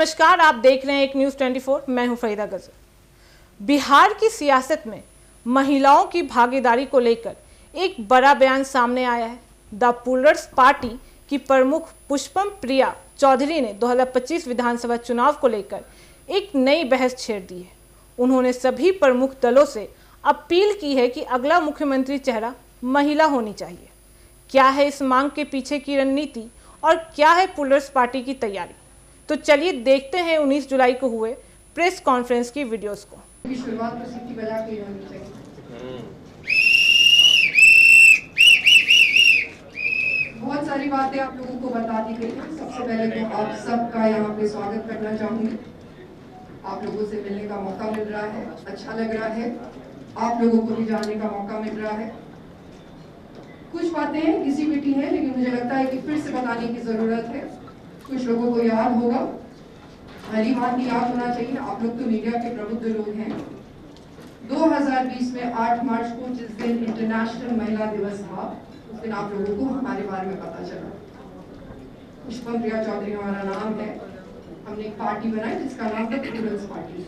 नमस्कार, आप देख रहे हैं एक न्यूज़ 24। मैं हूं फरीदा गजर। बिहार की सियासत में महिलाओं की भागीदारी को लेकर एक बड़ा बयान सामने आया है। द पुलर्स पार्टी की प्रमुख पुष्पम प्रिया चौधरी ने 2025 विधानसभा चुनाव को लेकर एक नई बहस छेड़ दी है। उन्होंने सभी प्रमुख दलों से अपील की है कि अगला मुख्यमंत्री चेहरा महिला होनी चाहिए। क्या है इस मांग के पीछे की रणनीति और क्या है पुलर्स पार्टी की तैयारी? तो चलिए देखते हैं 19 जुलाई को हुए प्रेस कॉन्फ्रेंस की वीडियोस को। शुरुआत तो सीटी बजा के होनी चाहिए। बहुत सारी बातें आप लोगों को बता दी गई हैं। सबसे पहले तो आप सबका यहाँ पे स्वागत करना चाहूंगी। आप लोगों से मिलने का मौका मिल रहा है, अच्छा लग रहा है। आप लोगों को भी जानने का मौका मिल रहा है। कुछ बातें घिसी पिटी हैं, लेकिन मुझे लगता है कि फिर से बताने की जरूरत है। कुछ लोगों को याद होगा, भली बात याद होना चाहिए। आप लोग तो मीडिया के प्रबुद्ध लोग हैं। 2020 में 8 मार्च को जिस दिन इंटरनेशनल महिला दिवस था, उस दिन आप लोगों को हमारे बारे में पता चला। पुष्पम प्रिया चौधरी हमारा नाम है। हमने एक पार्टी बनाई जिसका नाम था पुलर्स पार्टी।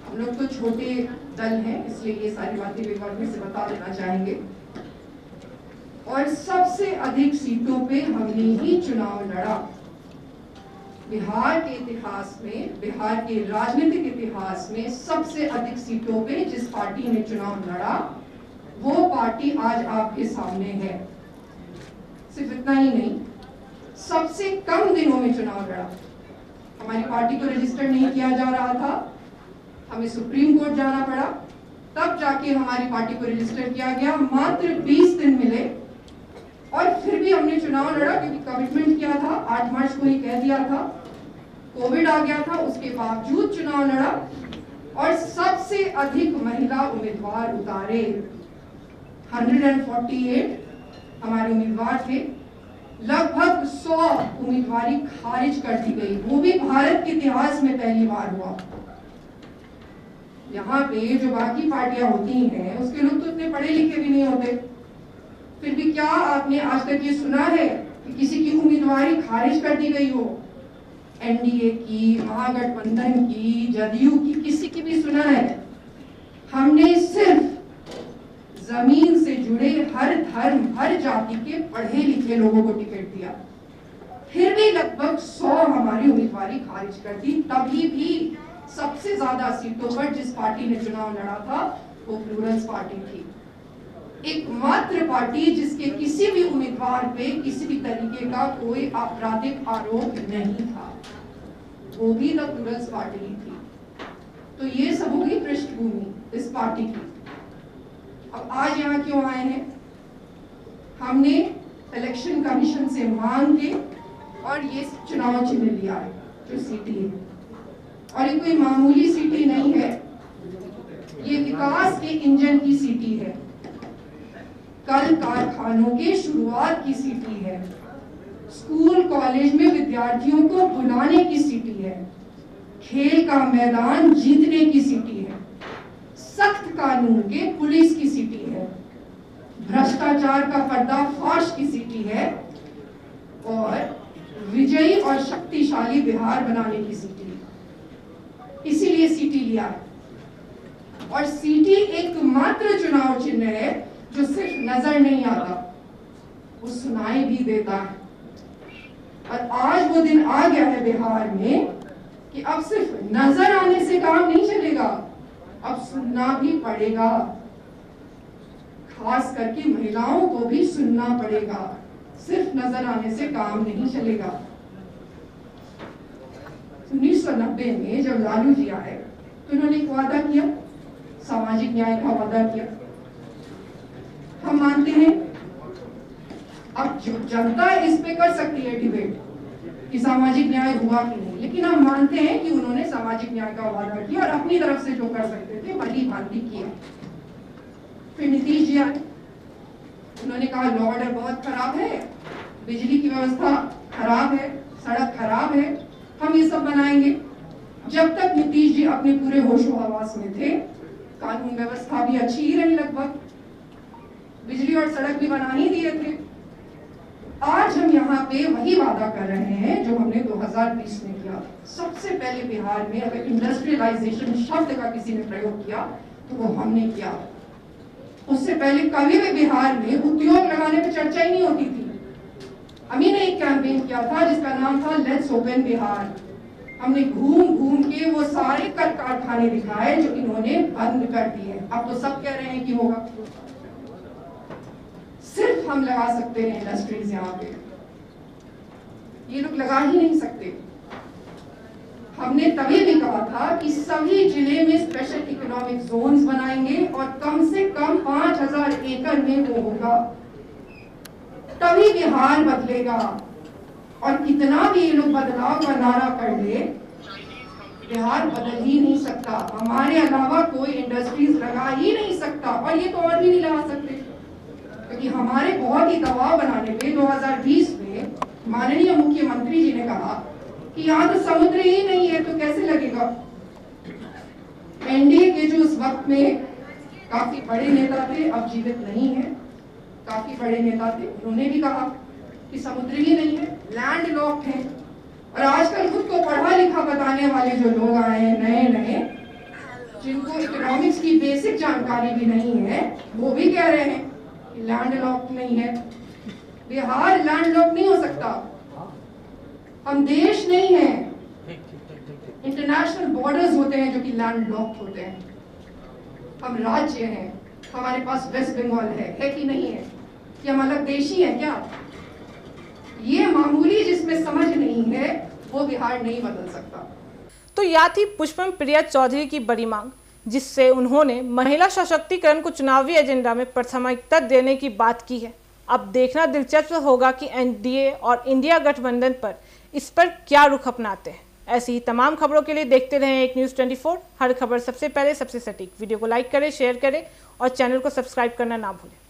हम लोग तो छोटे दल हैं, इसलिए ये सारी बातें एक बार फिर से बता देना चाहेंगे। और सबसे अधिक सीटों पे हमने ही चुनाव लड़ा। बिहार के इतिहास में, बिहार के राजनीतिक इतिहास में सबसे अधिक सीटों पे जिस पार्टी ने चुनाव लड़ा, वो पार्टी आज आपके सामने है। सिर्फ इतना ही नहीं, सबसे कम दिनों में चुनाव लड़ा। हमारी पार्टी को रजिस्टर नहीं किया जा रहा था, हमें सुप्रीम कोर्ट जाना पड़ा, तब जाके हमारी पार्टी को रजिस्टर किया गया। मात्र 20 दिन मिले और फिर भी हमने चुनाव लड़ा, क्योंकि कमिटमेंट किया था। 8 मार्च को ही कह दिया था, कोविड आ गया था, उसके बावजूद चुनाव लड़ा और सबसे अधिक महिला उम्मीदवार उतारे। 148 हमारे उम्मीदवार थे। लगभग 100 उम्मीदवारी खारिज कर दी गई, वो भी भारत के इतिहास में पहली बार हुआ। यहाँ पे जो बाकी पार्टियां होती हैं, उसके लोग तो इतने पढ़े लिखे भी नहीं होते। फिर भी क्या आपने आज तक ये सुना है कि किसी की उम्मीदवारी खारिज कर दी गई हो? एनडीए की, महागठबंधन की, जदयू की, किसी की भी सुना है? हमने सिर्फ जमीन से जुड़े हर धर्म, हर जाति के पढ़े लिखे लोगों को टिकट दिया। फिर भी लगभग 100 हमारी उम्मीदवारी खारिज कर दी। तभी भी सबसे ज्यादा सीटों पर जिस पार्टी ने चुनाव लड़ा था, वो प्लूरल्स पार्टी थी। एकमात्र पार्टी जिसके किसी भी उम्मीदवार पे किसी भी तरीके का कोई आपराधिक आरोप नहीं था, वो भी द प्लूरल्स पार्टी थी। तो ये सब होगी पृष्ठभूमि इस पार्टी की। अब आज यहाँ क्यों आए हैं? हमने इलेक्शन कमीशन से मांग के और ये चुनाव चिन्ह लिया है, जो सीटी है। और ये कोई मामूली सीटी नहीं है, ये विकास के इंजन की सीटी है। कल कारखानों के शुरुआत की सीटी है। स्कूल कॉलेज में विद्यार्थियों को बुलाने की सीटी है। खेल का मैदान जीतने की सीटी है। सख्त कानून के पुलिस की सीटी है। भ्रष्टाचार का पर्दाफाश की सीटी है। और विजयी और शक्तिशाली बिहार बनाने की सीटी है। इसीलिए सीटी लिया है। और सीटी एकमात्र चुनाव चिन्ह है जो सिर्फ नजर नहीं आता, वो सुनाई भी देता है। और आज वो दिन आ गया है बिहार में कि अब सिर्फ नजर आने से काम नहीं चलेगा, अब सुनना भी पड़ेगा। खास करके महिलाओं को भी सुनना पड़ेगा, सिर्फ नजर आने से काम नहीं चलेगा। 1990 में जब लालू जी आए तो उन्होंने एक वादा किया, सामाजिक न्याय का वादा किया। हम मानते हैं, अब जो जनता इस पे कर सकती है डिबेट कि सामाजिक न्याय हुआ कि नहीं, लेकिन हम मानते हैं कि उन्होंने सामाजिक न्याय का वादा किया और अपनी तरफ से जो कर सकते थे भली भांति किया। फिर नीतीश जी आए, उन्होंने कहा लॉ ऑर्डर बहुत खराब है, बिजली की व्यवस्था खराब है, सड़क खराब है, हम ये सब बनाएंगे। जब तक नीतीश जी अपने पूरे होशो हवास में थे, कानून व्यवस्था भी अच्छी ही रही, लगभग बिजली और सड़क भी बना ही दिए थे। आज हम यहाँ पे वही वादा कर रहे हैं जो हमने 2020 में किया। सबसे पहले बिहार में अगर इंडस्ट्रियलाइजेशन शब्द का किसी ने प्रयोग किया तो वो हमने किया। उससे पहले कभी भी बिहार में उद्योग लगाने पर चर्चा ही नहीं होती थी। हम ही ने एक कैंपेन किया था जिसका नाम था लेट्स ओपन बिहार। हमने घूम घूम के वो सारे कारखाने दिखाए जो इन्होंने बंद कर दिए। अब तो सब कह रहे हैं कि होगा। सिर्फ हम लगा सकते हैं इंडस्ट्रीज यहाँ पे, ये लोग लगा ही नहीं सकते। हमने तभी भी कहा था कि सभी जिले में स्पेशल इकोनॉमिक जोन्स बनाएंगे और कम से कम 5000 एकड़ में वो होगा, तभी बिहार बदलेगा। और कितना भी ये लोग बदलाव का नारा कर ले, बिहार बदल ही नहीं सकता। हमारे अलावा कोई इंडस्ट्रीज लगा ही नहीं सकता। और ये तो और भी नहीं लगा सकते क्योंकि हमारे बहुत ही दबाव बनाने पे 2020 में माननीय मुख्यमंत्री जी ने कहा कि यहाँ तो समुद्र ही नहीं है तो कैसे लगेगा। एनडीए के जो उस वक्त में काफी बड़े नेता थे, अब जीवित नहीं है, काफी बड़े नेता थे, उन्होंने भी कहा कि समुद्र ही नहीं है, लैंड लॉक्ड है। और आजकल खुद को पढ़ा लिखा बताने वाले जो लोग आए हैं नए नए, जिनको इकोनॉमिक्स की बेसिक जानकारी भी नहीं है, वो भी कह रहे हैं कि लैंड लॉक्ड नहीं है। बिहार लैंड लॉक्ड नहीं हो सकता। हम देश नहीं है, इंटरनेशनल बॉर्डर्स होते हैं जो कि लैंड लॉक्ड होते हैं। हम राज्य हैं, हमारे पास वेस्ट बंगाल है कि नहीं है? कि हम अलग देशी हैं क्या? ये मामूली जिसमें समझ नहीं है वो बिहार नहीं बदल सकता। तो यह थी पुष्पम प्रिया चौधरी की बड़ी मांग, जिससे उन्होंने महिला सशक्तिकरण को चुनावी एजेंडा में प्राथमिकता देने की बात की है। अब देखना दिलचस्प होगा कि एनडीए और इंडिया गठबंधन पर इस पर क्या रुख अपनाते हैं। ऐसी ही तमाम खबरों के लिए देखते रहें एक न्यूज़ 24। हर खबर सबसे पहले सबसे सटीक। वीडियो को लाइक करें, शेयर करें और चैनल को सब्सक्राइब करना ना भूलें।